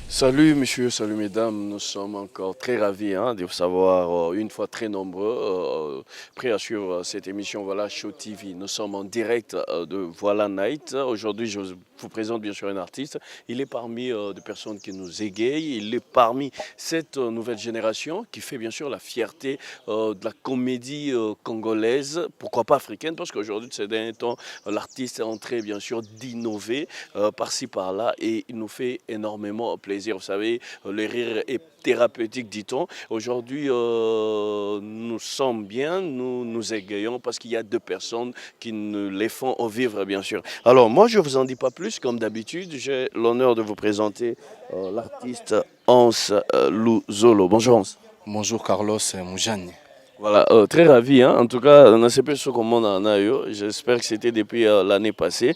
Salut monsieur, salut mesdames, nous sommes encore très ravis de vous savoir une fois très nombreux, prêts à suivre cette émission Voilà Show TV. Nous sommes en direct de Voilà Night. Aujourd'hui, je vous présente bien sûr un artiste. Il est parmi des personnes qui nous égayent, il est parmi cette nouvelle génération qui fait bien sûr la fierté de la comédie congolaise, pourquoi pas africaine, parce qu'aujourd'hui, ces derniers temps, l'artiste est en train bien sûr d'innover par-ci par-là et il nous fait énormément plaisir. Vous savez, le rire est thérapeutique, dit-on. Aujourd'hui, nous sommes bien, nous nous égayons parce qu'il y a deux personnes qui nous les font vivre, bien sûr. Alors, moi, je ne vous en dis pas plus, comme d'habitude. J'ai l'honneur de vous présenter l'artiste Hans Luzolo. Bonjour Hans. Bonjour Carlos Moujane. Voilà, très ravi. En tout cas, on a sais pas ce comment on a eu. J'espère que c'était depuis l'année passée.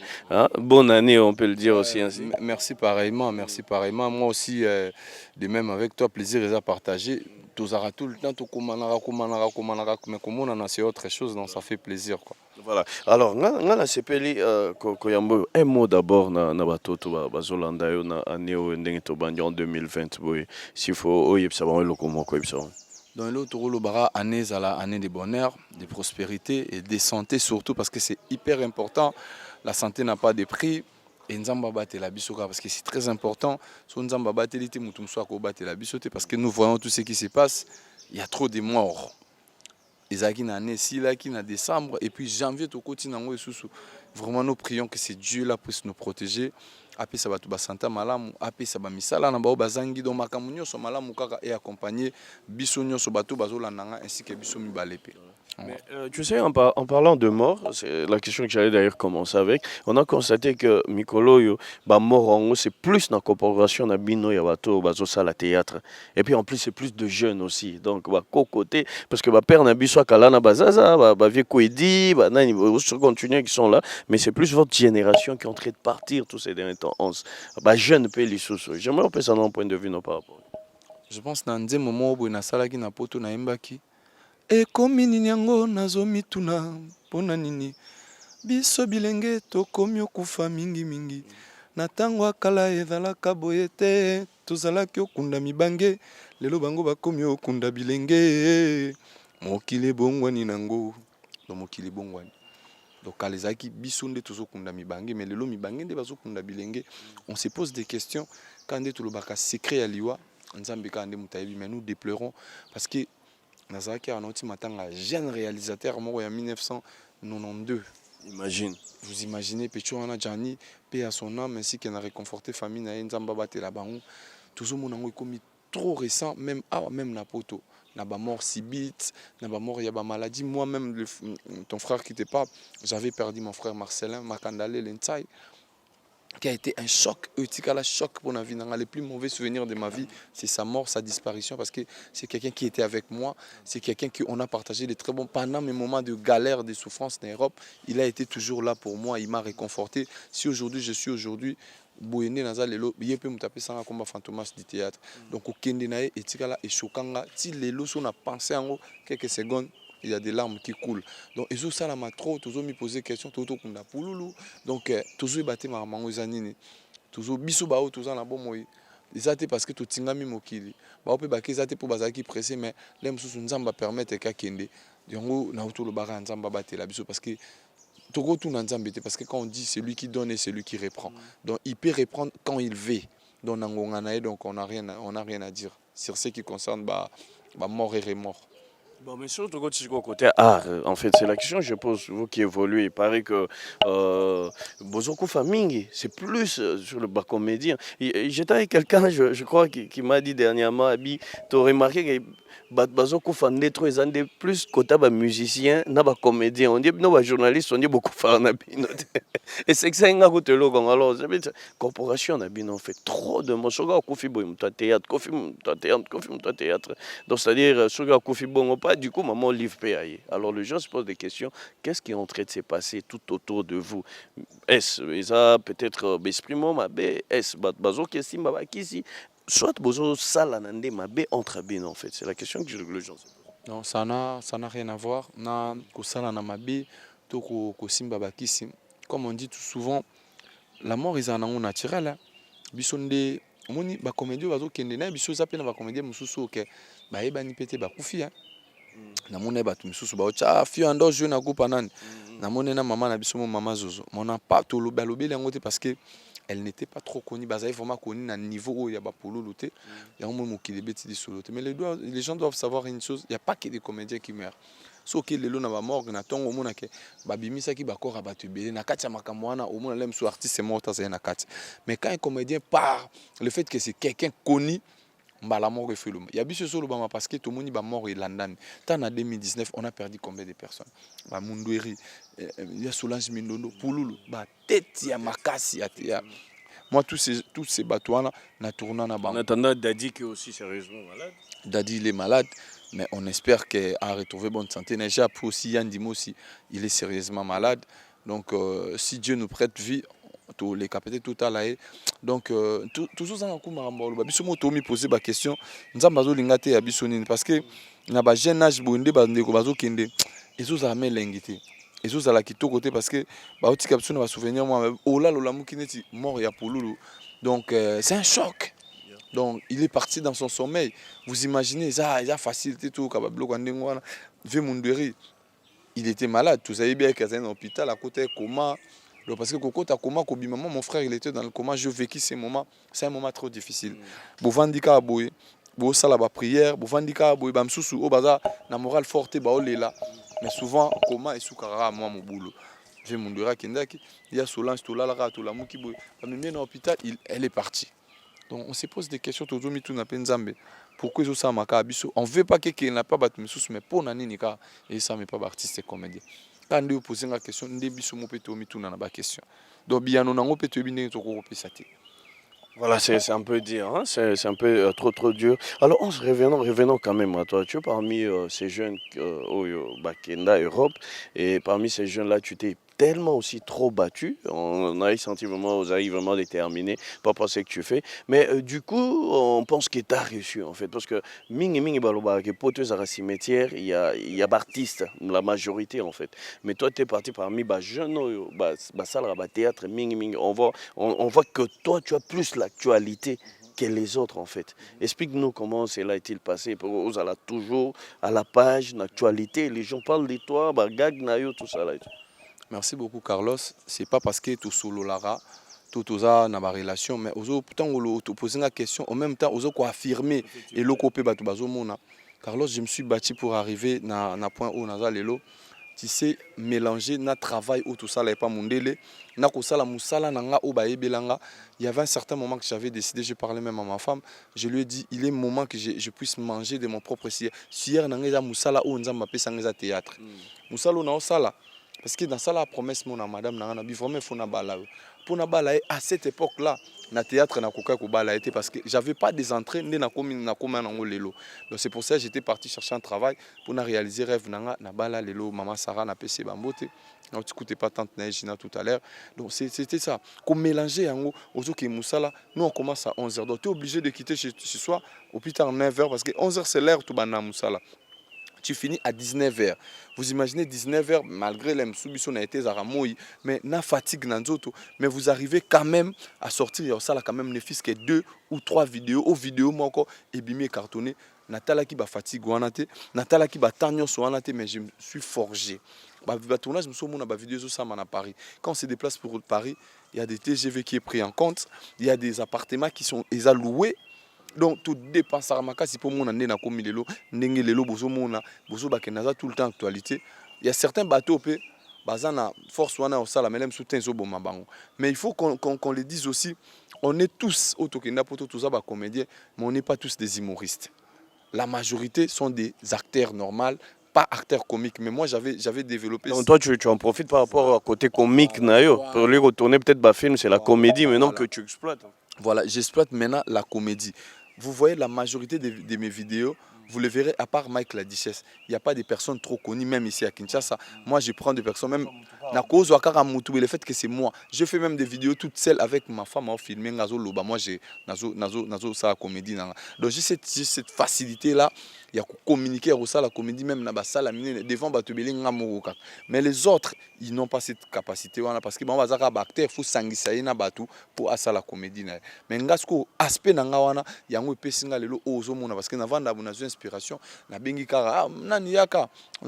Bonne année, on peut le dire aussi ainsi. Merci pareillement, merci pareillement. Moi aussi, de même avec toi, plaisir est à partager. Tout le temps, tout mais comme on a c'est autre chose, donc ça fait plaisir quoi. Voilà. Alors, ngana sepeli koyambo un mot d'abord na batoto bazolanda yo na année o ndenge to bandi en 2020 boy. S'il faut oyebsa ba eloko moko yebsa. Dans l'autre rôle, année à la année de bonheur, de prospérité et de santé surtout parce que c'est hyper important. La santé n'a pas de prix. Et Nzamba bate la bisoka parce que c'est très important. Si Nzamba bate l'été, mutumso ko bate la bisote parce que nous voyons tout ce qui se passe. Il y a trop de morts. Ezaki na année si là qui na décembre et puis janvier to koti nango esusu. Vraiment nous prions que c'est Dieu là puisse nous protéger. Après ça va tout basanta malamu, après ça va misala na bao bazangi do makamu nyonso malamu kaka et accompagner biso nyonso bato bazolanda ainsi que biso mibalepe. Mais, tu sais, en parlant de mort, c'est la question que j'allais d'ailleurs commencer avec. On a constaté que Mikolo, mort c'est plus dans la corporation de Bino et Bato, Bazosala théâtre. Et puis en plus, c'est plus de jeunes aussi. Donc, côté, parce que père Nabi soit Kalana Bazaza, Vieux Kouedi, Nani, continuer qui sont là. Mais c'est plus votre génération qui est en train de partir tous ces derniers temps. Jeunes pays sous. J'aimerais un peu ça d'un point de vue non par rapport. Je pense que dans un moment où on a salaki na poto na imbaki. Ekomi nini yango nazomituna mpona nini biso bilenge tokomi okufa mingi na ntango akala ezalaka boye te tozalaki okunda mibange lelo bango bakomi okunda bilenge mokili ebongwani nango do mokili ebongwani donc kala ezalaki biso nde tozokunda mibange mais lelo mibange nde bazokunda bilenge on se pose des questions quand nde tolobaka secret ya liwa nzambe kaka nde moto ayebi mais nous déplorons parce que Nazaki a un jeune réalisateur mort en 1992. Imagine. Vous imaginez, Pechuana Djani, paix à son âme, ainsi qu'il a réconforté la famille na Nzamba Bate la Bango. Tout ce monde a commis trop récent, même Napoto. N'a pas mort Sibit, n'a pas mort, il y a pas maladie. Moi-même, ton frère qui n'était pas, j'avais perdu mon frère Marcelin, Makandale, Lentsaï, qui a été un choc, choc pour ma vie. Les plus mauvais souvenirs de ma vie, c'est sa mort, sa disparition, parce que c'est quelqu'un qui était avec moi, c'est quelqu'un qu'on a partagé des très bons pendant mes moments de galère, de souffrance en Europe. Il a été toujours là pour moi, il m'a réconforté. Si aujourd'hui je suis aujourd'hui, Boyene Naza Lelo, il peut me taper sans combat fantomas du théâtre. Donc au Kendenae et Tikala et Chokanga, si Lelo on a pensé en quelques secondes. Il y a des larmes qui coulent. Donc, ils ont ça là, trop, tous ont mis posé question, tout au kunda pouloulou. Donc, tous ont battu ma maman aux années. Tous ont bisou bao, tous ont la bonne moi. Ils ont parce que tout tingami mokili. Bah, on peut baquer, ils ont pour bazaki pressé, mais l'aime sous une zamba permettre qu'à kende. Donc, na autour le baran zamba battre la bisou parce que tout tout n'enzambe parce que quand on dit c'est lui qui donne et c'est lui qui reprend. Donc, il peut reprendre quand il veut. Donc, on n'a rien à dire sur ce qui concerne mort et remords. Bon, mais surtout côté art, en fait, c'est la question que je pose, vous qui évoluez. Il paraît que Bozoko Faming, c'est plus sur le bas comédien. J'étais avec quelqu'un, je crois, qui m'a dit dernièrement, Abi, tu as remarqué que Bazoko Faming, plus côté musicien, n'a pas comédien. On dit, non, journaliste, on dit beaucoup faire un et c'est que ça, il y a un logo. Alors, corporation, on fait trop de mots. Sur le Kofi Boy, théâtre, théâtre. Donc, c'est-à-dire, sur le Kofi Boy, pas du coup, maman livre PAI. Alors, les gens se posent des questions. Qu'est-ce qui est en train de se passer tout autour de vous? Est-ce peut-être, exprimons ma est-ce Bazo Kessi, Mabakisi? soit bozo sala nande mabe entre bino en fait. C'est la question que les gens se posent. Non, ça n'a rien à voir. Na kosala na mabe, to kosimba bakisi. Comme on dit tout souvent, la mort est un naturel. Hein. Bisonde, moni ba comédie bazo kende na biso za pe na ba comédie mususu oke. Ba eba ni pete ba kufi hein. Na mona ba tu mususu ba ocha fi ando jeu na coupa nani. Na mona na maman na biso maman Zozo. Mona pas to lo ba lobe lengo te parce que elle n'était pas trop connue, bazaï vraiment connue à niveau où il y a pas pour l'autre. Il y a un moment qui est bêtis de solo. Mais les gens doivent savoir une chose, il n'y a pas que des comédiens qui meurent. Sauf que les gens na mort na tongo mona ke babimisa ki bakora batubele na katia makamwana au moins l'aime sous artiste c'est mort ça na katia. Mais quand un comédien part, le fait que c'est quelqu'un connu la mort est film. Il y a bien sûr parce que tout le monde est mort et London. Tant en 2019, on a perdu combien de personnes? Ba Mundweri, il y a Solange Mindondo, Pouloulou, ba tête ya makasi ya. Moi tous ces bateaux là, na tournant na ba. En attendant Dadi qui est aussi sérieusement malade. Dadi il est malade, mais on espère qu'il a retrouvé bonne santé. Neja aussi Yann Dimo aussi, il est sérieusement malade. Donc si Dieu nous prête vie, tous les capitaines tout à l'heure donc toujours ça encore marambolo biso mo to mi poser ba question nzamba zo lingate ya biso nini parce que na ba jeune âge bonde ba ndeko bazo kende ezo za melengité ezo za la kitoko te parce que ba otika biso na ba souvenir moi ola lola mukineti mort ya Pouloulou donc c'est un choc. Donc il est parti dans son sommeil. Vous imaginez ça il a facilité tout kabablo kwa ndengo wana ve munderi il était malade, vous savez bien qu'il y a un hôpital à côté coma. Parce que Coco ta coma, maman, mon frère il était dans le coma, je vécu ces moments, c'est un moment trop difficile. Bovandika aboye, bo sala ba prière, bovandika aboye bam susu o baza na morale forte ba olela. Mais souvent coma et soukara moi mon boulot. J'ai mon dura kendaki, il y a Solange to la ra to la muki boy. Même dans l'hôpital, elle est partie. Donc on se pose des questions toujours mi tout na penzambe. Pourquoi ils ont ça maka biso? On veut pas que qu'il n'a pas battu mususu mais pour nani nika et ça mais pas artiste comédien. Quand on pose la question, on a question. Donc, bien, on a voilà, c'est un peu dire, hein? C'est un peu trop dur. Alors, revenons quand même à toi. Tu es parmi ces jeunes au Bakenda, Europe, et parmi ces jeunes-là, tu t'es tellement aussi trop battu. On a senti vraiment, vous avez vraiment déterminé, pas penser que tu fais. Mais du coup, on pense que tu as réussi en fait. Parce que mingi baloba, que poteuse à la cimetière, il y a artistes, la majorité en fait. Mais toi, tu es parti parmi les jeunes, théâtre, mingi. On voit que toi, tu as plus l'actualité que les autres en fait. Explique-nous comment cela a-t-il passé. Vous allez toujours à la page, l'actualité, les gens parlent de toi, gag, nayo, tout ça là. Merci beaucoup Carlos. C'est pas parce que tu solo lara, tout ça na ba relation, mais pourtant on te poser la question en même temps ozo ko affirmer et le copé batu bazo mona. Carlos, je me suis battu pour arriver na point où naza lelo. Tu sais mélanger na travail ou tout ça là pas mondele na ko sala musala nanga o ba ebelanga. Il y avait un certain moment que j'avais décidé, je parlais même à ma femme, je lui ai dit il est moment que je puisse manger de mon propre sière. Sière nanga musala o nzamba pesa ngeza théâtre. Musala na o sala. Parce que dans ça, la promesse, mon madame, vraiment, il faut pour à cette époque-là, le théâtre n'a pas été parce que j'avais pas des entrées, donc c'est pour ça que j'étais parti chercher un travail pour réaliser rêve nanga na bala lelo maman Sarah na PC bambote. Non, tu écoutais pas tant Gina tout à l'heure. Donc c'était ça. Comme mélanger en gros aux autres musala, nous on commence à 11h. Donc tu es obligé de quitter chez soi au plus tard 9h parce que 11h c'est l'heure tout bana musala. Tu finis à 19h. Vous imaginez 19h, malgré l'emsoubition a été zaramoui, mais na fatigue nanzoto, mais vous arrivez quand même à sortir, ça là quand même ne fils que 2 ou 3 vidéos, aux vidéos moi encore et bimé cartonné, natala qui ba fatigue wanate, natala qui ba tanyon so wanate, mais je me suis forgé. Bah tournage me sommes na vidéo ça à Paris. Quand on se déplace pour Paris, il y a des TGV qui est pris en compte, il y a des appartements qui sont loués. Donc tout dépasse Saramaka si pour mon année na komi lelo ndenge lelo bozo mona bozo bakenaza tout le temps actualité. Il y a certains bateaux pe bazana force wana au sala melem soutien zo boma bango. Mais il faut qu'on le dise aussi, on est tous autokenda poto tous ba comédiens, mais on n'est pas tous des humoristes. La majorité sont des acteurs normaux, pas acteurs comiques, mais moi j'avais développé. Donc toi tu en profites par rapport au côté comique nayo pour lui retourner peut-être ba film c'est la comédie maintenant que tu exploites. Voilà, j'exploite maintenant la comédie. Vous voyez la majorité de mes vidéos, vous le verrez, à part Mike la Duchesse, il n'y a pas de personnes trop connues, même ici à Kinshasa. Moi, je prends des personnes, même le fait que c'est moi. Je fais même des vidéos toutes seules avec ma femme en filmé. Moi, j'ai ça la comédie. Donc, j'ai cette facilité-là. Il y a communiquer ça la comédie, même dans la salle devant mais les autres, ils n'ont pas cette capacité. Parce que il faut s'engager pour la comédie. Mais aspect il y a un peu parce que avant d'avoir une inspiration, on a bengi kara on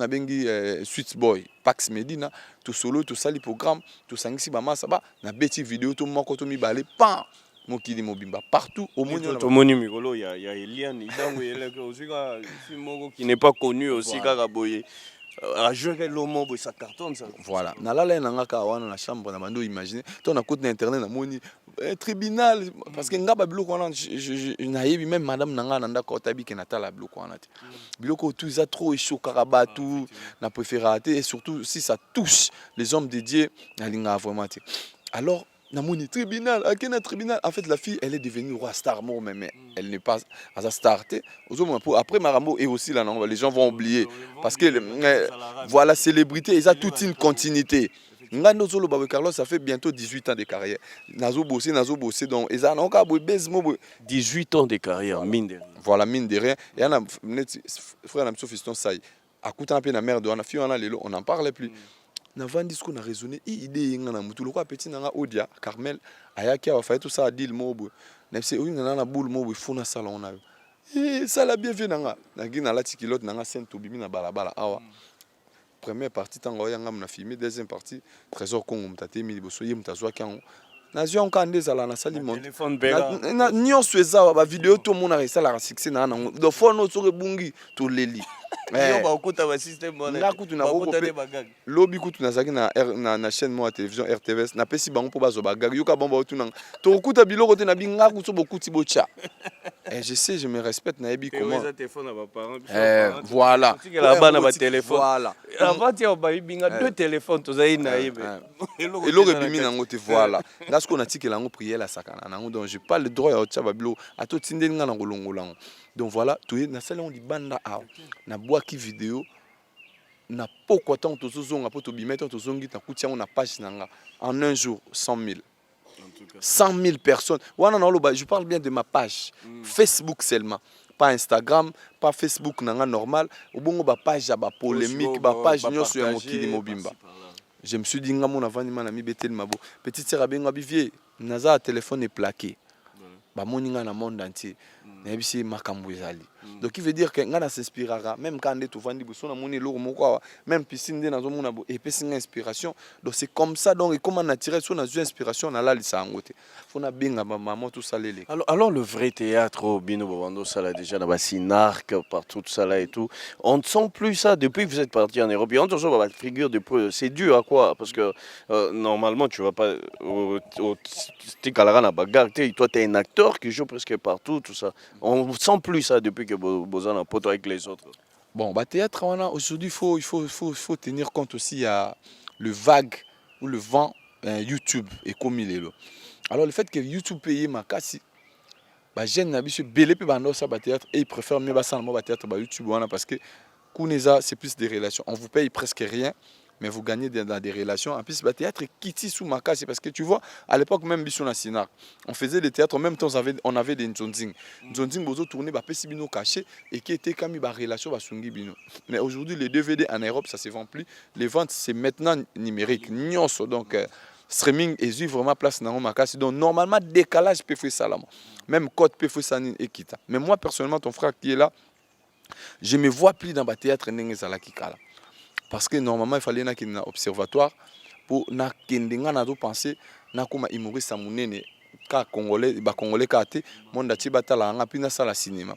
a bengi Sweet Boy Pax Medina tout solo tout ça les programmes tout sangisi ba masa ba na beti vidéo tout moko to mi balé pan mokili mobimba partout au monde au moni mikolo il y a Eliane Idango aussi qui n'est pas connu aussi karaboye à jouer l'homme ça cartonne ça voilà na la nanga ka wana na chambre na bando imaginer to na côté internet na moni tribunal parce que ngaba biloko wana na yebi même madame nanga nanda ko tabi ke natala biloko wana te biloko tout ça trop chaud karabatu na préféré et surtout si ça touche les hommes dédiés na linga vraiment te alors na moni tribunal akena tribunal en fait la fille elle est devenue roi star mort mais elle n'est pas à sa star après Marambo et aussi là non les gens vont oublier parce que voilà célébrité ils ont toute une continuité. Ngano Zolo Babe Carlos ça fait bientôt 18 ans de carrière. Nazo bossé donc ils ont encore 18 ans de carrière mine de rien. Voilà mine de rien et on a frère Namso Fiston Sai à coûter un peu la merde on a fille on n'en parlait plus. Navandi ce qu'on a raisonné idée ngana mutu lokwa petit nanga Odia Carmel ayaki a fait tout ça deal mobo na c'est oyo na boule mobo funa salon na ça la bienvenue nanga na gina la tikilote nanga Saint Obimi na balabala awa première partie tango yanga na filmé deuxième partie trésor Congo mtate mi boso ye mtazwa kango nazio nkande zala na sali mon na nyonso eza ba vidéo to mona resa la succès na na do fono so bungi to leli ba okuta ba système na kutu na lobi kutu na zaki na chaîne mo télévision RTVS na pesi bango po bazo bagag yoka bomba otuna to okuta biloko te na binga kutu bokuti bocha et je sais je me respecte na ebi comment voilà là-bas na ba téléphone voilà avant tu as binga deux téléphones to zaï na yebe eloko bimi nango te voilà parce qu'on a dit que lango prière la sakana nango donc j'ai pas le droit ya otcha babilo ato tinde nga na kolongolango donc voilà tu na salle on di banda a na bois qui vidéo na pourquoi tant to zonga poto bimeto to zongi ta kutia on a page nanga en un jour 100 000 100 000 personnes wana na loba je parle bien de ma page Facebook seulement pas Instagram pas Facebook nanga normal obongo ba page ya ba polémique ba page nyoso ya mokili mobimba. Je me suis dit nga mona vani mana mi betel mabo petite sœur abenga bivier naza téléphone est plaqué ba moninga na monde entier na bisi makambo ezali donc il veut dire que nga na s'inspirera même quand tu vandi boso na moni loko moko même piscine de nazo mona bo et pesi inspiration donc c'est comme ça donc et comment naturel so na inspiration na la lisango te fona benga ba maman tout ça lele alors le vrai théâtre au Bino Bobando ça là déjà na Sinarc partout ça là et tout on ne sent plus ça depuis que vous êtes parti en Europe on toujours la figure de c'est dû à quoi parce que normalement tu vas pas au Tikalara na bagarre toi tu es un acteur qui joue presque partout tout ça on sent plus ça depuis que Bozan a pote avec les autres. Bon, bah théâtre, aujourd'hui, il faut tenir compte aussi à le vague ou le vent YouTube et comme il est là. Alors le fait que YouTube paye ma casse, bah j'aime n'habitué belé puis bah non ça bah théâtre et ils préfèrent mieux bah ça bah théâtre bah YouTube parce que Kuneza c'est plus des relations. On vous paye presque rien. Mais vous gagnez dans des relations. En plus, le théâtre qui sous ma case, parce que tu vois, à l'époque, même Bisson Sinar, on faisait des théâtres, en même temps, on avait des Nzonzing. Nzonzing, bozo tourné, bah, pesi bino caché, et qui était comme une relation, bah, sungi bino. Mais aujourd'hui, les DVD en Europe, ça ne se vend plus. Les ventes, c'est maintenant numérique. Nyonso, donc, streaming, et eu vraiment place dans ma case. Donc, normalement, décalage peut faire ça là. Même code peut faire ça et quitte. Mais moi, personnellement, ton frère qui est là, je me vois plus dans le théâtre Nengezala Kikala. Parce que normalement il fallait un observatoire pour na kendenga na do penser na kuma humoriste munene ka congolais ba congolais ka te monde ati batala nga pina sala cinéma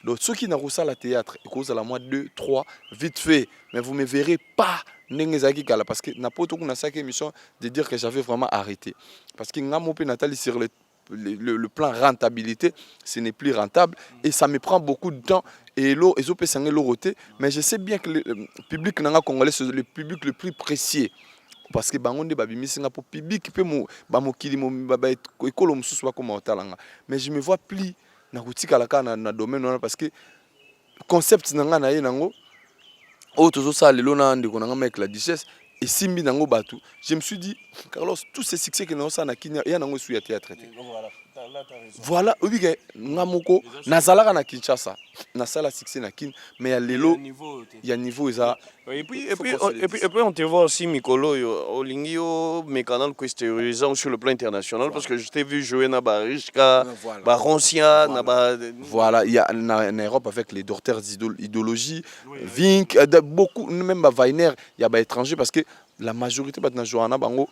donc ceux qui n'a pas la théâtre et cause à la moi 2 3 vite fait mais vous me verrez pas nengezaki kala parce que na poto kuna saki émission de dire que j'avais vraiment arrêté parce que nga mo pe natali sur le plan rentabilité, ce n'est plus rentable et ça me prend beaucoup de temps et l'eau et mais je sais bien que le public congolais c'est le public le plus précieux parce que bangonde babimi Singapour public peut mo ba mokili mo ba ekolo mususu ba comme otalanga mais je me vois plus na kutika la na domaine parce que concept nanga na ye nango o tozo ça lelo na ndeko nanga mec la duchesse et simbi nango batu. Je me suis dit Carlos tous ces succès que nous ça na Kenya ya nango sur théâtre. Voilà, oui que ngamoko nazalaka na Kinshasa. Na sala succès na kin mais ya lelo il y a niveau ça. Et puis on te voit aussi Mikolo Olingio mes canaux questionnisant sur le plan international parce que je t'ai vu jouer na Barishka, Baroncia, na ba voilà, il y a en Europe avec les docteurs d'idéologie, Vink, beaucoup même Weiner, il y a des étrangers parce que la majorité de Johanna Bango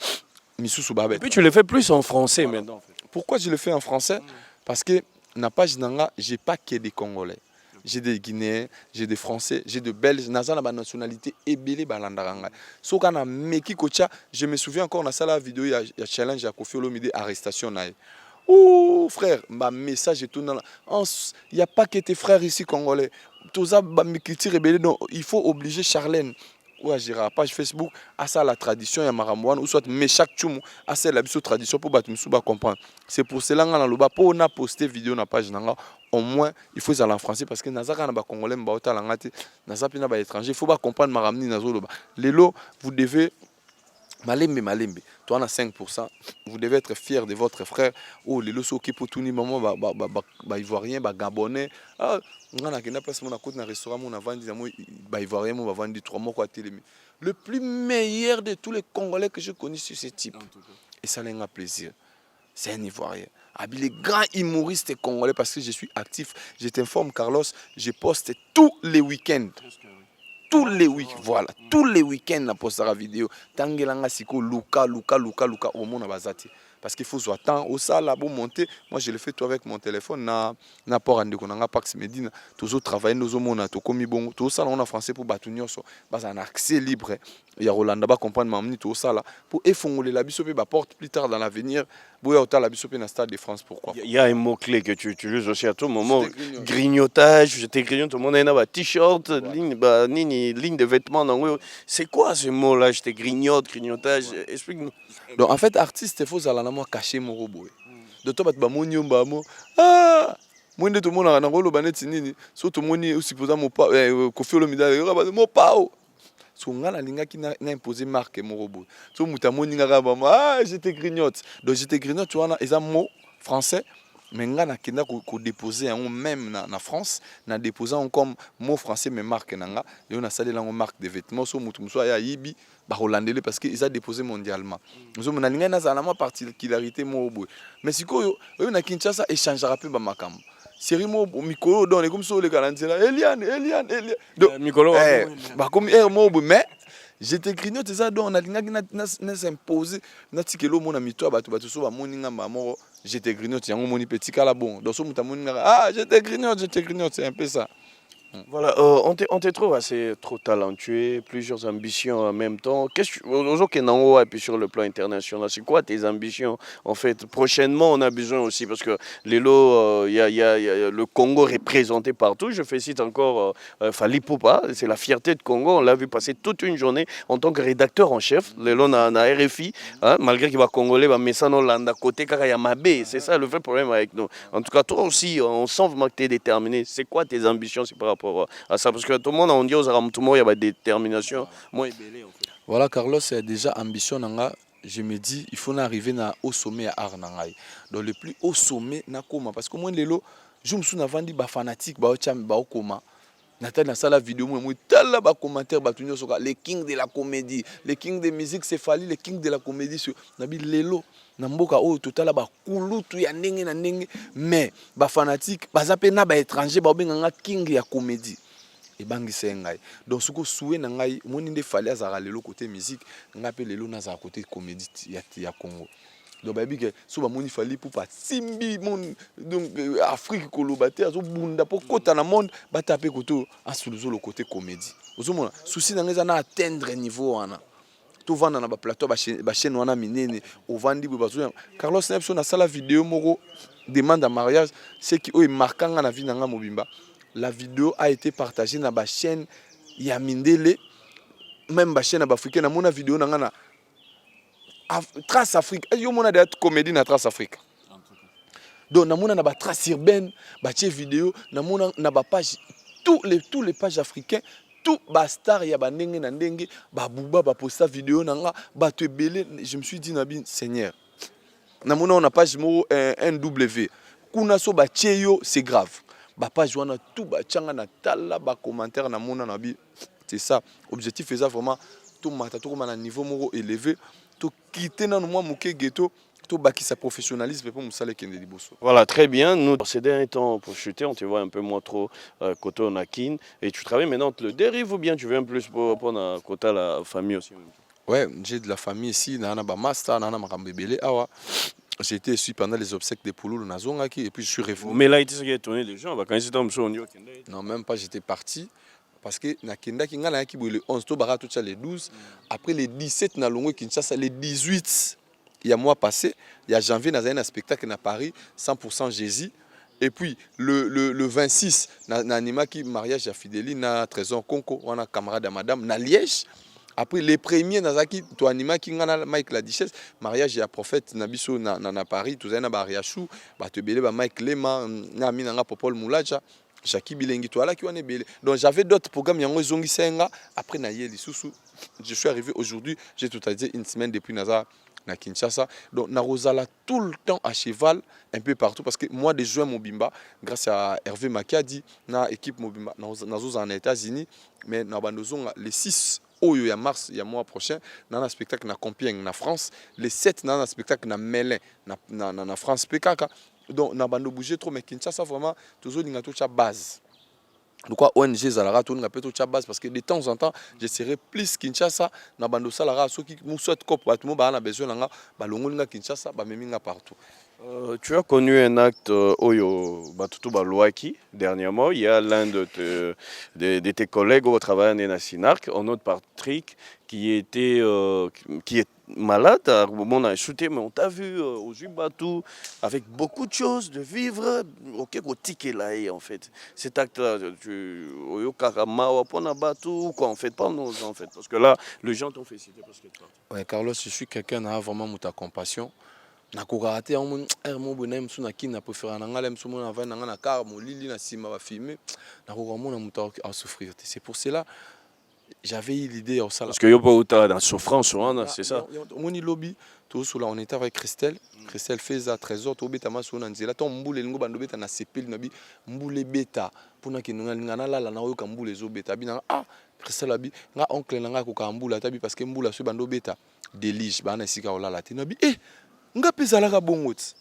Misusu Babet. Et puis tu le fais plus en français maintenant en fait. Pourquoi je le fais en français? Parce que na page nanga, j'ai pas que des Congolais. J'ai des Guinéens, j'ai des Français, j'ai des Belges, naza na ba nationalité ebele balandaranga. So kana meki kocha, je me souviens encore na sala vidéo il y a challenge à Koffi Olomide arrestation nae. Ouh frère, ma message est tout dans il n'y a pas que tes frères ici congolais. Toza ba mikiti rebelle non, il faut obliger Charlène ou à gérer la page Facebook à ça la tradition ya maramouane ou soit mais chaque tchoumu à ça la tradition pour battre musuba comprendre. C'est pour cela que on a pour on a posté vidéo na page nanga au moins il faut ça en français parce que nazaka na ba congolais ba otala ngati nazapi na ba étranger il faut pas comprendre maramni nazoloba. Lelo vous devez Malembe, toi on a 5%, vous devez être fiers de votre frère. Oh, les losos qui pour tout ni maman, ivoirien, gabonais. Ah, on a une place, on a un restaurant, on a vendu, ivoirien, on va vendre 3 mois quoi télé. Le plus meilleur de tous les Congolais que je connais sur ce type. Et ça n'a un plaisir. C'est un ivoirien. Les grands humoristes congolais parce que je suis actif. Je t'informe Carlos, je poste tous les week-ends. Tous les week-ends, voilà, tous les week-ends, on poste la vidéo. Tangelanga siko, Luka, au monde bazati. Parce qu'il faut soit temps, au ça là, pour monter. Moi, je le fais tout avec mon téléphone. Na pas rendu qu'on a Pax Medina. Toujours travailler nos hommes, tout comme bon. Tout ça, on a français pour bâtonner. Bas un accès libre. Il y a Roland va comprendre mamni tout ça là. Pour effondrer la bisopé, porte plus tard dans l'avenir. Pour y avoir la bisopé dans le stade de France. Pourquoi? Il y a un mot-clé que tu utilises aussi à tout moment. Grignotage, je te grignote, tout le monde a un t-shirt, ligne de vêtements. C'est quoi ce mot-là? Je te grignotage. Explique-nous. Donc en fait, artiste, il faut cacher mon robot. De toi, tu vas ah, moi, tout le monde a un rôle au banet, surtout moi, aussi posant mon pas, Koffi Olomide, mon pas. So ngala linga qui n'a imposé marque mon robot. So mutamo ninga ah, je te grignote. Donc je te grignote, tu vois, ils ont mot français. Mais ngana kenda ko déposer en même na France, na déposer en comme mot français mais marque nanga, et on a salé la marque de vêtements so mutu muso ya yibi ba hollandais parce que ils a déposé mondialement. Nous sommes na linga na zalama particularité mo robot. Mais siko yo na Kinshasa échangera peu ba makam. Série mo Mikolo donne comme ça les galanzela Eliane. Mikolo bah comme mo mais j'étais grignote ça donc on a linga na s'imposer na tikelo mo na mito ba to so ba moninga mamo j'étais grignote yango moni petit kala bon donc so muta moninga ah j'étais grignote c'est un peu ça. Voilà, on te trouve assez trop talentueux, plusieurs ambitions en même temps. Qu'est-ce que et puis sur le plan international, c'est quoi tes ambitions en fait? Prochainement, on a besoin aussi parce que Lelo, il y a le Congo représenté partout. Je fais cite encore Fally Ipupa, c'est la fierté de Congo. On l'a vu passer toute une journée en tant que rédacteur en chef. Lelo na RFI, hein, malgré qu'il va congolais, mais ça non landa côté Karayamabe. C'est ça le vrai problème avec nous. En tout cas, toi aussi, on sent vraiment que tu es déterminé. C'est quoi tes ambitions? C'est par rapport à ça parce que tout le monde on dit aux Arabes tout le monde il y a des détermination moi en fait. Voilà Carlos c'est déjà ambition nanga je me dis il faut arriver au sommet à art nangai dans le plus haut sommet na koma parce que moi lelo je me suis vandi ba fanatique ba ocham ba okoma Nathan na sala vidéo moi tala ba commentaire ba tunyo soka les kings de la comédie les kings de musique c'est Fally les kings de la comédie sur nabi lelo na mboka o totala ba kulutu ya ndenge na ndenge mais ba fanatique baza pe na ba étranger ba benganga king ya comédie et bangi sengai donc suko soué na ngai moni nde Fally azara lelo côté musique ngape lelo na za côté comédie ya Congo donc baby que so ba moni Fally pour pas simbi mon donc Afrique kolobate azo bunda pour kota na monde ba taper koto asuluzo le côté comédie ozomona souci na ngeza na atteindre niveau wana tout vendre na ba plateau ba chaîne wana minene au vandi bazo Carlos Nepson na sala vidéo moko demande en mariage c'est qui o marquanga na vie na nga mobimba la vidéo a été partagée na ba chaîne ya mindele même ba chaîne africaine na mona vidéo na nga na Trace Afrique yo mona de comédie na Trace Afrique donc na mona na ba trace urbaine ba tie vidéo na mona na ba page tous les pages africains, tout bastar ya bandenge na ndenge, babuba ba posta vidéo nanga, ba te belé, je me suis dit nabi Seigneur. Na mona on a page mo NW. Kuna so ba tcheyo, c'est grave. Ba page wana tout ba tchanga na tala ba commentaire na mona nabi. C'est ça. Objectif est ça vraiment tout mata tout comme un niveau moro élevé, tout quitter dans moi muke ghetto. Baki sa professionnalisme pour Moussale Kende Liboso. Voilà, très bien. Nous, ces derniers temps, pour chuter, on te voit un peu moins trop côté Onakin. Et tu travailles maintenant, tu le dérives ou bien tu viens plus pour côté la famille aussi? Ouais, j'ai de la famille ici, Nana Bamasta, Nana Makambebele, Awa. J'ai été ici pendant les obsèques de Pouloulou Nazongaki et puis je suis revenu. Mais là, il s'est étonné les gens. Quand ils étaient non, même pas, j'étais parti. Parce que na Kenda Kinga na Kibo le 11, Tobara tout ça les 12. Après les 17, na Longo Kinshasa, les 18. Il y a mois passé, il y a janvier, dans un spectacle à Paris, 100% Jésus. Et puis le 26, na Anima qui mariage à Fidélie, na Trésor Conco, on a camarade à madame, na Liège. Après les premiers, na Zaki, to Anima qui ngana Mike la Duchesse, mariage à prophète Nabiso na Paris, tout ça na Bariachou, ba te belé ba Mike Lema, na Minanga Popol Moulaja. Jackie Bilengi, toi là qui est belé. Donc j'avais d'autres programmes, yango zongi senga. Après na yeli sousou, je suis arrivé aujourd'hui, j'ai tout à dire une semaine depuis Naza. Na Kinshasa, donc na Rosala tout le temps à cheval un peu partout parce que moi de juin Mobimba grâce à Hervé Makadi na équipe Mobimba nazo en États-Unis mais na bandozon les 6 oyo ya mars il y a mois prochain na spectacle na Compiègne na France les 7 na spectacle na Melun na France PKK donc na bando bouger trop mais Kinshasa vraiment toujours linga tout cha base. Donc ONG Zalara tout n'a base parce que de temps en temps je serai plus Kinshasa na bando salara ceux qui nous souhaitent cop tout monde a besoin là ba longolinga Kinshasa ba meminga partout. Tu as connu un acte Oyo Batutu Balouaki dernièrement. Il y a l'un de tes collègues au travail à Sinark, un autre Patrick, qui est malade. On a shooté, mais on t'a vu au Jubatou avec beaucoup de choses, de vivre. Ok, au ticket là, en fait. Cet acte-là, Oyo Karama, Wapona Batou, quoi, en fait, pas nous, en fait. Parce que là, les gens t'ont félicité parce que tu es parti. Ouais, Carlos, je suis quelqu'un qui a vraiment ta compassion. Na kokaraté on mo bonem suna kina préféré na ngala msumo na vana na car mo lili na sima ba filmer na kokamona muta a souffrir. C'est pour cela j'avais eu l'idée au sala. Parce que yo pas autant dans souffrance c'est ça. Moni lobby tout cela on était avec Christelle fait à trésor to beta ma sona nzela to mbule lingo bando beta na sepel na bi mbule beta pona ki ngana lala na oyo ka mbule zo beta bi na Christelle abi nga oncle na nga ko ka mbula tabi parce que mbula so bando beta délige ba na sika olala te na bi nga pezalaka bongoti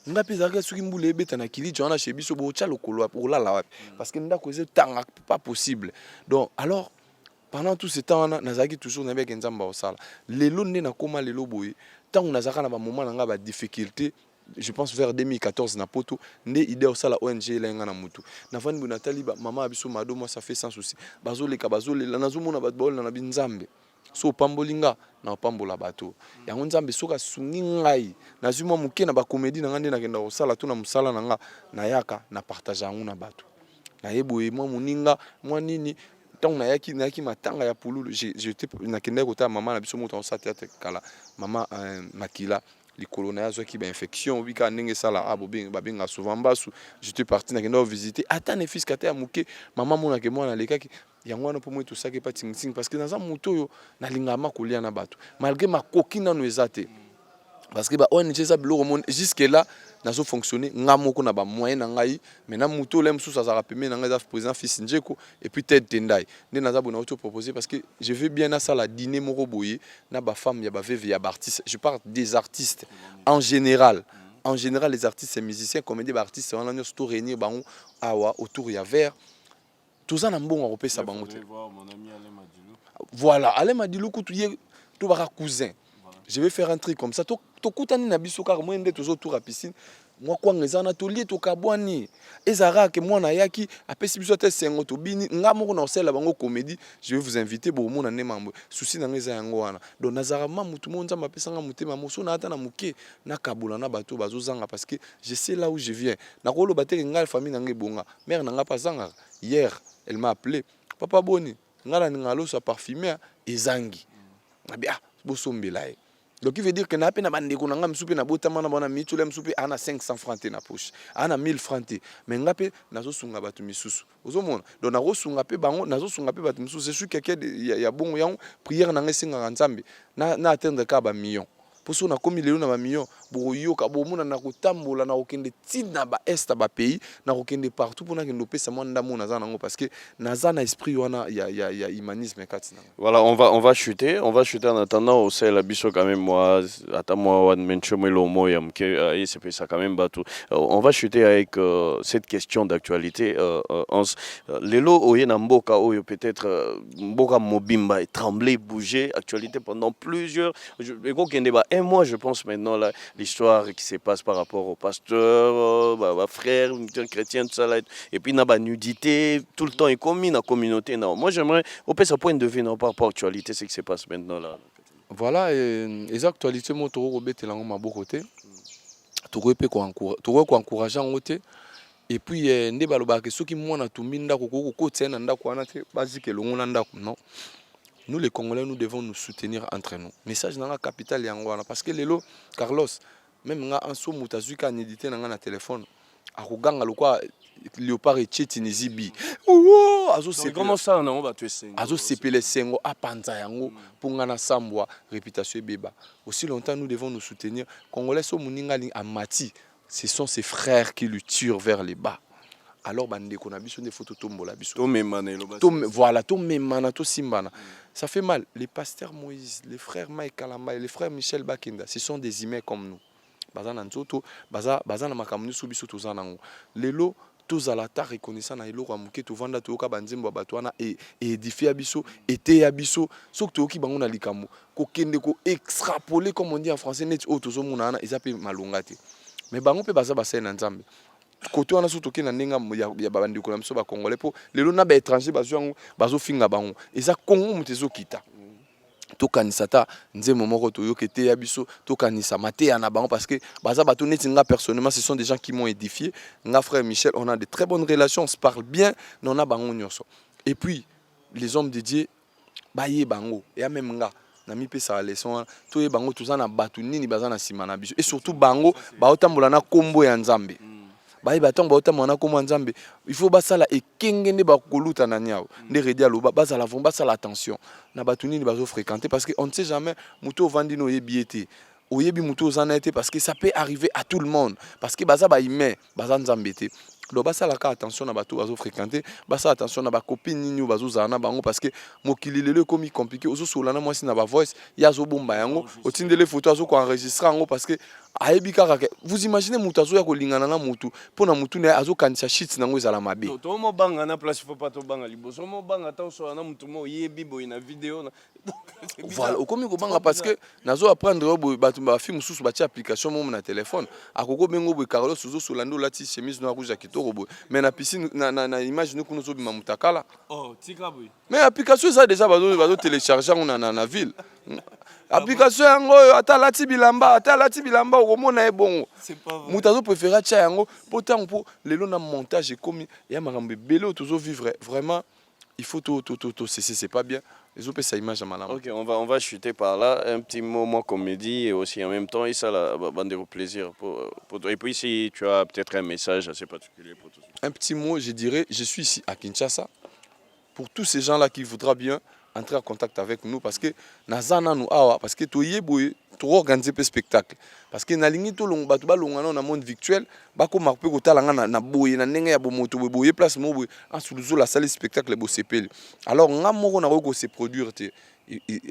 nga pezalaka soki mbula ebeta na kili jona chez biso bo tcha lokolo olala wapi parce que ndako eze tanga pas possible donc alors pendant tout ce temps on nazaki toujours na bek nzamba osala lelo nde na koma lelo boye tant on nazaka na ba moment na nga ba difficulté je pense vers 2014 na poto nde idée osala ONG lenga na mutu na vandi bonatali ba mama abiso mado moi ça fait sans souci bazoleka bazolela nazomona ba bol na binzambe so pambolinga na pambola bato yango nzambe soka sungi ngai nazuma muke na ba comédie na ngande na kenda osala to na musala na nga na yaka na partage yango na bato na yeboye moi muninga moi nini tant na yaki matanga ya Pouloulou j'étais na kenda kota mama na biso moto osala théâtre kala mama makila likolo na yazo ki ba infection bika ndenge sala babenga souvent basu j'étais parti na kenda visiter ata ne fils kata ya muke mama mona ke mwana lekaki yango wana po moi tout ça ke pas ting parce que dans un moto yo na lingama kolia na bato malgré ma coquine no ezate parce que ba ONG ça bilo monde jusque là nazo fonctionner ngamoko na ba moyen na ngai mais na moto lem sous ça rappeler na ngai za président fils Njeko et puis tête Tendai ne naza bona auto proposer parce que je veux bien na ça la dîner moko boye na ba femme ya ba veuve ya ba artiste je parle des artistes en général les artistes et musiciens comédiens ba artistes on a surtout réunir bango awa autour ya vers tout ça na mbongo repé ça bango te voilà allez Madilou kutuye to ba cousin je vais faire un truc comme ça to kutani na biso car moi ndé toujours tour à piscine moi kwa ngezana to lié to kabwani ezara que moi na yaki apesi biso te sengo to bini ngamo na osela bango comédie je vais vous inviter bo mona ne mambo souci na ngeza yango wana donc nazara mamutu monza mapesa nga mutema moso na ata na muke na kabula na bato bazozanga parce que je sais là où je viens na kolo bateke ngal famille na ngebonga mère na nga pasanga hier elle m'a appelé papa boni ngala ngalo sa parfumer ezangi na bien bosombela Donc il veut dire que na pe na bande ko nga msupe na botama na bona mitule msupe ana 500 francs na poche ana 1000 francs mais nga pe nazo sunga batu misusu ozomona donc na sunga pe bango nazo sunga pe batu misusu c'est sûr quelqu'un ya bongo ya prière na ngesinga nzambe na atteindre ka ba million pour ça na komi lelo na ba million boyoka bomona na kotambola na kokende tina ba est ba pays na kokende partout pour na kendo pesa mwanda mona za nango parce que naza na esprit wana ya humanisme katina. Voilà, on va chuter en attendant au sel abisso quand même moi attends moi one mention le mot et c'est ça quand même bateau. On va chuter avec cette question d'actualité lelo oyena mboka oyo peut-être mboka mobimba trembler bouger actualité pendant plusieurs un mois je pense maintenant là l'histoire qui se passe par rapport au pasteur frère chrétien tout ça là et puis na ba nudité tout le temps et comme na communauté non moi j'aimerais au ce point de vue non par rapport à l'actualité c'est ce qui se passe maintenant là. Voilà les actualités mo to ko betela ngo maboko te to ko encourager ngo te et puis nde baloba ke soki mwana tumbi ndako ko tia na ndako wana te bazike longo na ndako non. Nous les Congolais nous devons nous soutenir entre nous. Message dans la capitale yangwana parce que lelo Carlos même nga en so mutazuka en édité na téléphone akuganga lokwa léopard et Tunisie bi azo c'est comment ça non on va tuer sengo azo sepele sengo apanza yango pour ngana sambwa réputation beba aussi longtemps nous devons nous soutenir Congolais so muninga amati ce sont ses frères qui le tirent vers les bas alors bande ko na biso des photos tombola biso to memana voilà to memana to simbana ça fait mal les pasteurs Moïse les frères Mike Kalamba les frères Michel Bakenda ce sont des humains comme nous bazana nzoto baza na makamuni su biso tozana ngo lelo tozala ta reconnaissant na eloko amuke tovanda toyoka banzembo bato wana et édifier biso ete ya biso soki toyoki bango na likambo kokende ko extrapoler comme on dit en français net o tozomona na ezape malonga te mais bango pe baza basena na nzambe côté wana so toke na ndinga ya babandi ko na biso ba congolais po lelo na ba étranger bazo finga bango eza Congo mutezo kita tokanisa ta nzembo moko toyoka ete ya biso tokanisa mateya na bango parce que baza bato neti nga personnellement ce sont des gens qui m'ont édifié nga frère Michel on a de très bonnes relations on se parle bien non na bango nyonso et puis les hommes de Dieu baye bango et même nga na mi pesa la leçon to ye bango tozana batu nini baza na sima na biso et surtout bango baotambola na kombo ya nzambe bayi batongo baotambola na kombo ya nzambe il faut basala ekenge nde bakoluta na nyao nde redi aloba bazala vont basala attention na batu nini bazo fréquenter parce que on ne sait jamais muto vandi no yebi ete oyebi muto ozana ete parce que ça peut arriver à tout le monde parce que baza ba ime baza nzambe te donc basala ka attention na bato bazo fréquenter basala attention na ba copine nini bazo zana bango parce que mokili lelo komi compliqué ozo solana moi si na ba voice ya zo bomba yango otindele photo azo ko enregistrer yango parce que ayebi kaka vous imaginez mutu azo ya kolingana na mutu pona mutu na azo kanisa shit nango ezala mabe to mo banga na place faut pas to banga liboso mo banga ta so na mutu mo yebi boy na vidéo na voilà okomi ko banga parce que nazo apprendre bato ba film sous ba application mo na téléphone akoko bengo boy Carlos ozo solando lati chemise noire rouge akito mais na piscine na image nous nous obima mutakala oh tika boy mais application ça déjà bazo télécharger na ville application yango ata lati bilamba okomona e bongo c'est pas vrai mutazo préférer tia yango pourtant pour lelo na montage comme ya makambe belé tozo vivre vraiment il faut tout c'est pas bien les autres ça image à malama. OK, on va chuter par là un petit moment comédie et aussi en même temps et ça la bande de plaisir pour toi. Et puis si tu as peut-être un message assez particulier pour tous. Un petit mot, je dirais, je suis ici à Kinshasa pour tous ces gens-là qui voudraient bien entrer en contact avec nous parce que nazana nous awa parce que toyeboye to organiser pe spectacle parce que na lingi to long batu ba longana na monde virtuel ba ko marpe ko talanga na boye na ndenge ya bomoto boye place mo boye en sous la salle spectacle bo sepeli alors nga moko na ko se produire te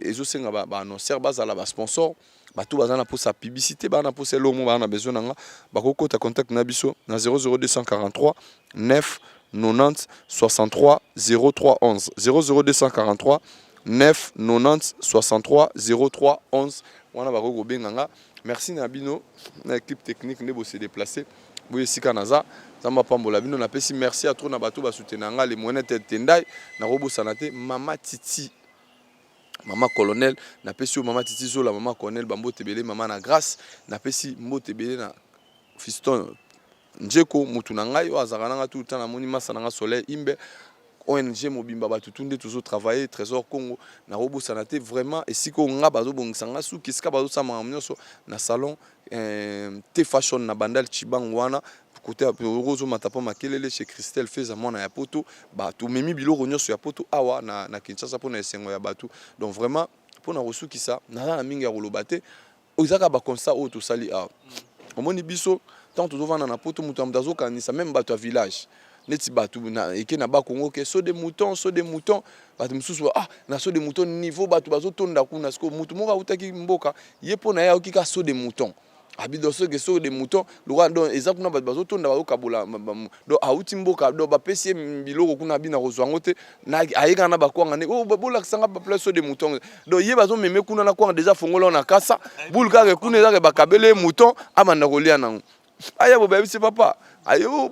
ezo senga ba annoncer ba za la ba sponsor batu bazana pour sa publicité ba na pour c'est lomo ba na besoin nga ba ko ta contact na biso na 00243 9 90 63 03 11 00243 9 90 63 03 11 wana bakoko benganga merci na bino na équipe technique ne bo se déplacer boye sika naza zamba pambola bino na pesi merci à trop na bato ba soutenir nga les moyens tendai na robo sanate mama Titi mama colonel na pesi mama Titi zola mama colonel bambo tebele mama na grâce na pesi mbo tebele na fiston njeko mutu na ngai o azaka nanga tout le temps na moni masa nanga soleil imbe ONG mobimba bato tunde toujours travailler Trésor Congo na robo sanate vraiment et si ko nga bazo bongisanga su kisika bazo sama nyonso na salon te fashion na bandal Chibangu wana côté Rozo Matapo makelele chez Christelle Feza mwana ya poto bato memi biloko nyonso ya poto awa na Kinshasa pona esengo ya bato donc vraiment pona resu kisa na mingi ya koloba te ozaka ba constat o to sali awa omoni biso tant tozovanda na poto mutu amdazo kanisa même bato ya village neti bato na eke na ba Congo ke so de mouton bato mususu na so de mouton niveau bato bazo tonda kuna siko mutu moka utaki mboka ye pona ya okika so de mouton abido so ke so de mouton loka donc exact kuna bato bazo tonda bazo kabola do auti mboka do ba pesi biloko kuna bina kozwango te na ayeka na bakwanga ne bola kisanga ba place so de mouton do ye bazo meme kuna na kwanga déjà fongola na kasa bulka ke kuna ezake bakabele mouton amanda kolia nango aya boba bisi papa ayo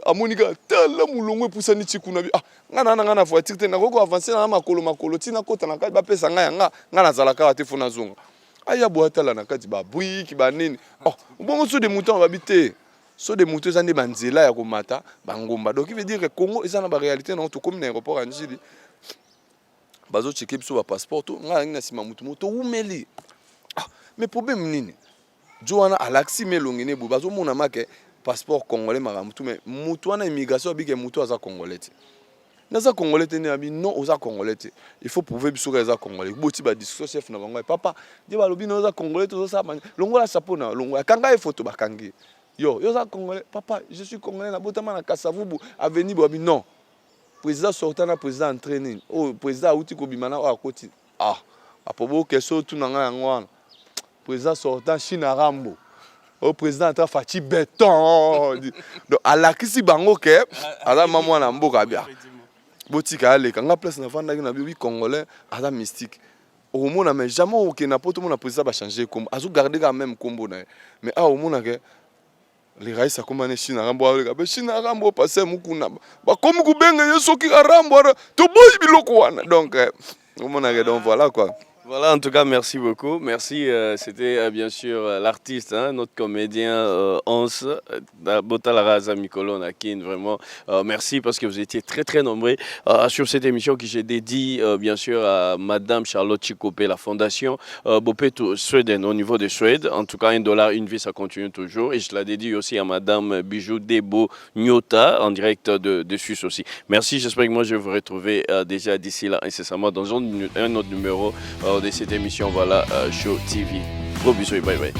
amonika tala mulongo epusani tikuna bi ngana voiture te nakoko avancer na makolo tina kota na kati bapesa nga na zalaka te fona zonga aya bo atala na kati ba buiki ba nini bongo so de mouton babite so de mouton zande banzela ya komata bangomba donc il veut dire que Congo ezana ba réalité na to comme na aéroport à Njili bazo checker biso ba passeport to nga na sima mutu umeli mais problème nini Joana Alaxi Melongene Boubazo Monamake, passeport congolais Maramutu, mais Moutouana immigration big et Moutou aza congolais. Naza congolais non oza congolais. Il faut prouver que aza congolais. Boti ba discussion chef na bango papa, di ba lobi oza congolais to ça longola sapona, longola kanga e photo bakangi. Yo oza congolais, papa, je suis congolais na botama na Kasavubu, avenue Bobi non. Président sortant na président entraîné. Oh président outi ko bimana o akoti. Apobo keso tu na nga ngwana. Président sortant China Rambo au président ta Fati béton donc à la kisi bango ke ala maman na mboka bia botika ale kanga place na vanda na bi congolais ala mystique au mona mais jamais au ke na poto mona président ba changer comme azu garder quand même combo na mais au mona ke les raïs comme na China Rambo ale ka China Rambo passer mukuna ba comme ku benga yeso ki Rambo to boy biloko wana donc au mona ke donc voilà quoi. Voilà, en tout cas, merci beaucoup. Merci, c'était bien sûr l'artiste, notre comédien Hans, Botalara Mikolo Nakin, vraiment. Merci parce que vous étiez très très nombreux sur cette émission que j'ai dédiée bien sûr à Madame Charlotte Chikopé, la fondation Bopeto Sweden au niveau de Suède. En tout cas, $1, une vie, ça continue toujours. Et je la dédie aussi à Madame Bijou Debo Nyota, en direct de Suisse aussi. Merci, j'espère que moi je vais vous retrouver déjà d'ici là incessamment dans un autre numéro de cette émission, voilà, Show TV. Gros bisous et bye bye.